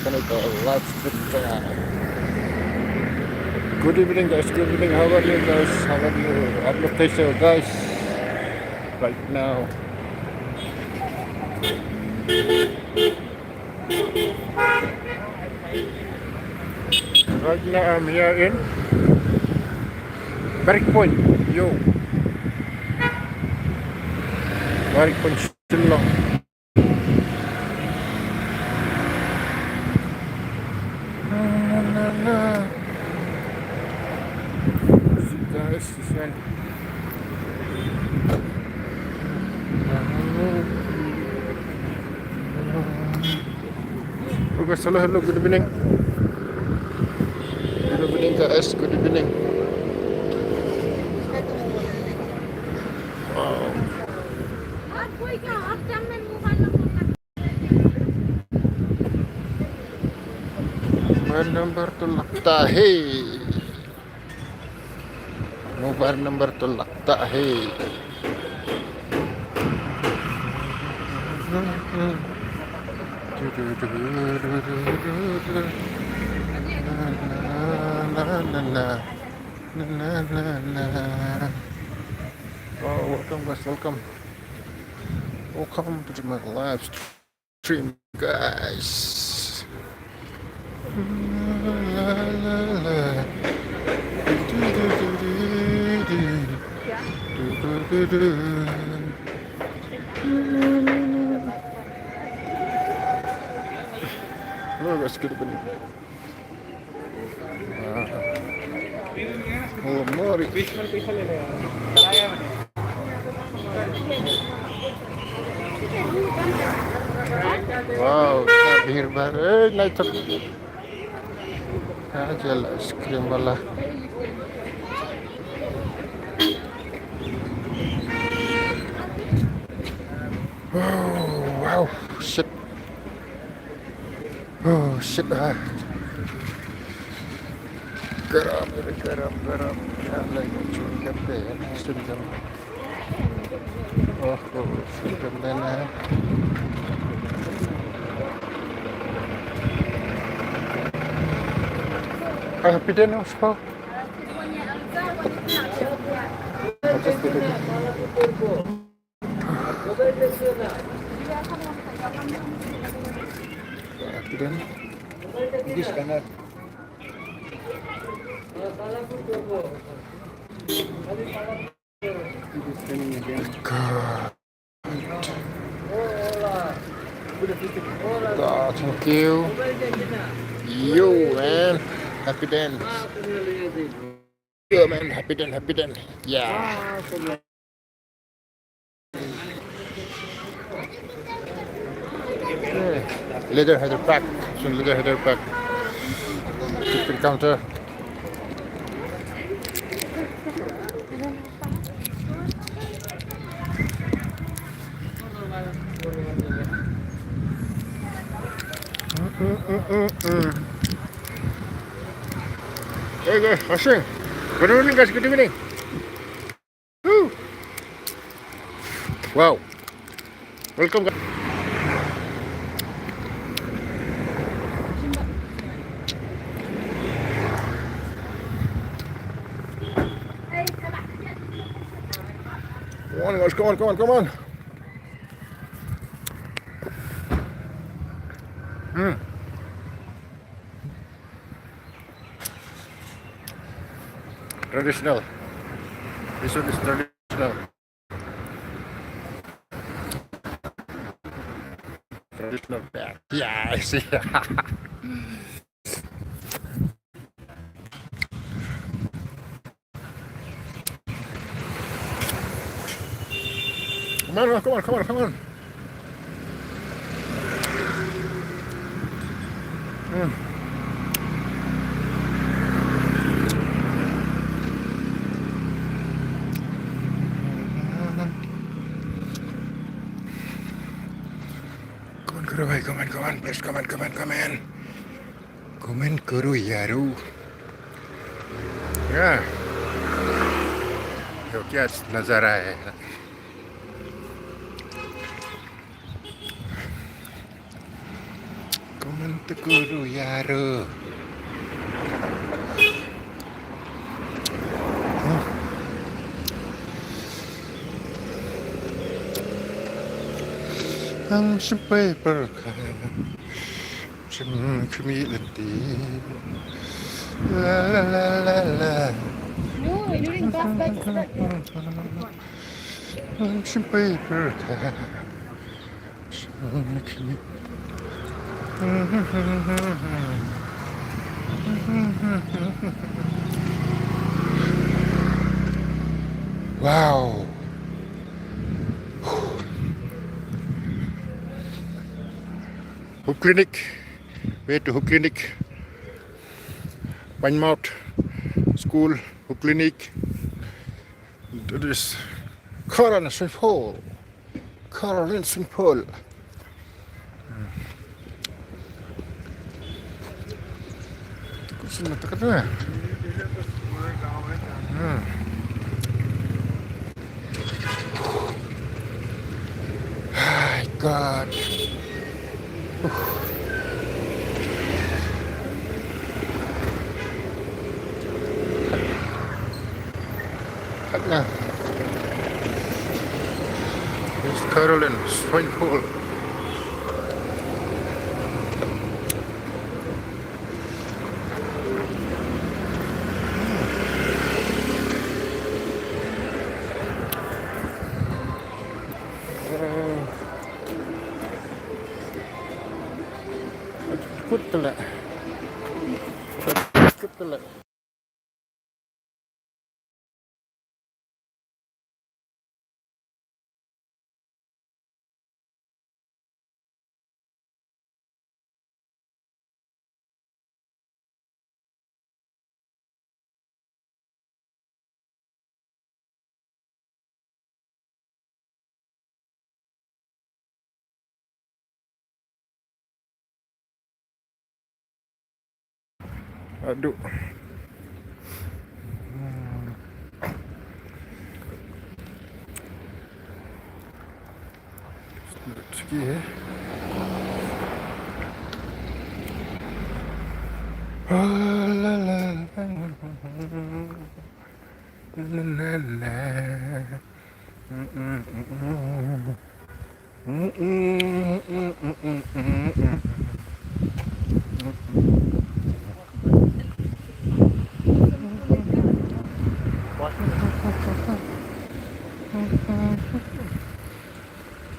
ganito, live stream ko nga. Good evening guys, good evening. How are you guys? How are you? I'm official guys. Right now. Right now I'm here in Barrick Point. Yo. Barrick Point Shillong. Guys, this one. Oh guys, hello, good evening. Good evening guys, good evening. Wow. Mobile number to लगता है. Mobile number to लगता है. Oh, welcome guys, welcome. Welcome to my live stream guys. Hello guys, good evening. Oh, Mori. Wow, भीड़ भाड़ नहीं तो चल ice cream वाला. Oh wow, shit. Oh shit. Garam. Like chewing gum there. Chewing gum. Oh, chewing gum there. Happy day now, Spa. Happy day. This cannot. God. God, thank you. You man. Happy dance. Yeah, man. Happy dance. Yeah. Leather header pack. Some leather header pack. Keep counter. Hey guys, Ashing. Good evening guys, good evening. Woo. Wow. Welcome guys. Come on guys, come on. Traditional. This one is traditional. Traditional bag. Yeah, I see. Come on. करो भाई, comment please, comment. Comment करो यारो. तो क्या नज़ारा है. Mantukuru Yaru. Ang simple berkah, community. La la la la la. No, you're doing back like that. Ang simple berkah, community. Wow. Hope Clinic. Way to Hope Clinic. Pinemount School, Hope Clinic. That is Caroline St. Paul. Caroline St. Paul. Sino ka na? My God. Cut na. Here's Caroline St. Paul. Kutla. Kutla. Aduh. Ski ya. La la la la la.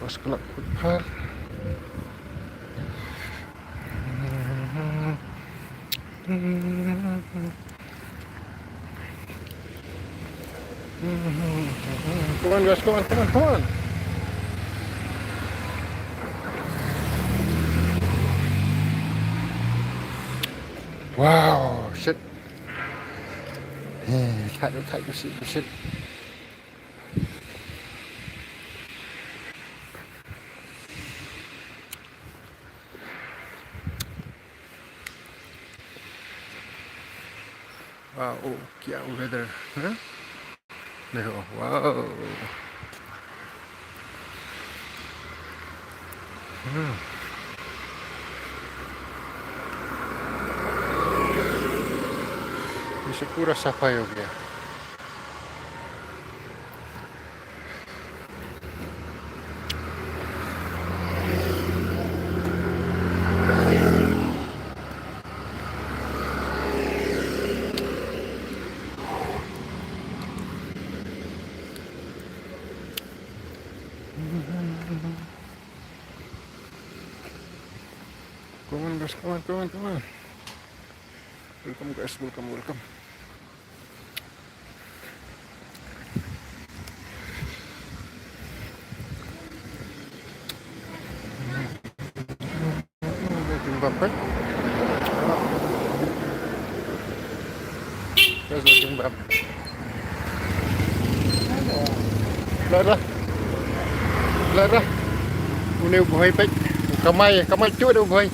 Pas kelak Footpath. Come on guys, come on, come on, come on. Wow, shit.ถ่ายดูสิดู shit. Wow, क्या weather, huh? देखो, wow. इसे पूरा सफाई हो गया. Come on guys, come on, come on, come on. Welcome guys, welcome, welcome. Kimbap kan? Terus kimbap. Lara. Lara. Une buhay pa. Kamay cuy daw buhay.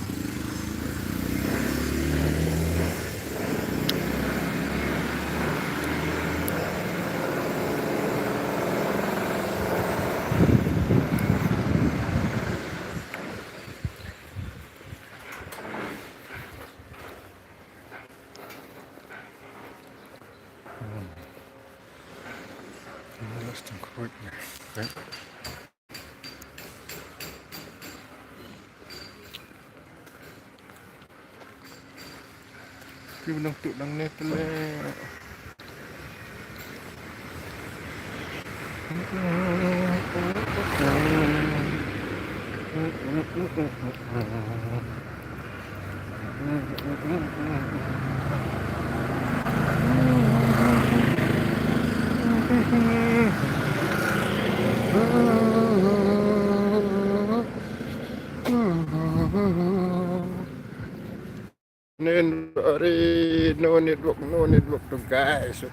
Cứ đang tụ đang nét lên. No network to guys.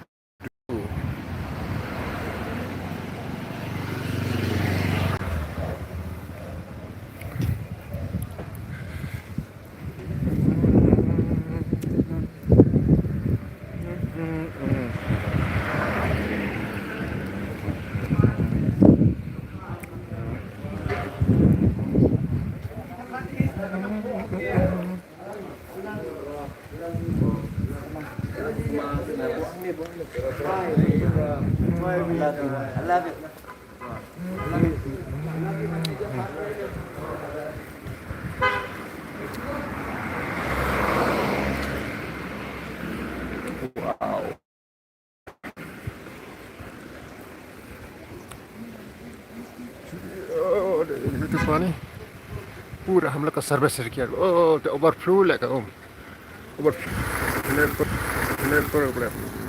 Oh, itu apa nih? Pura हमला का service किया oh the overflow लगा overflow net पर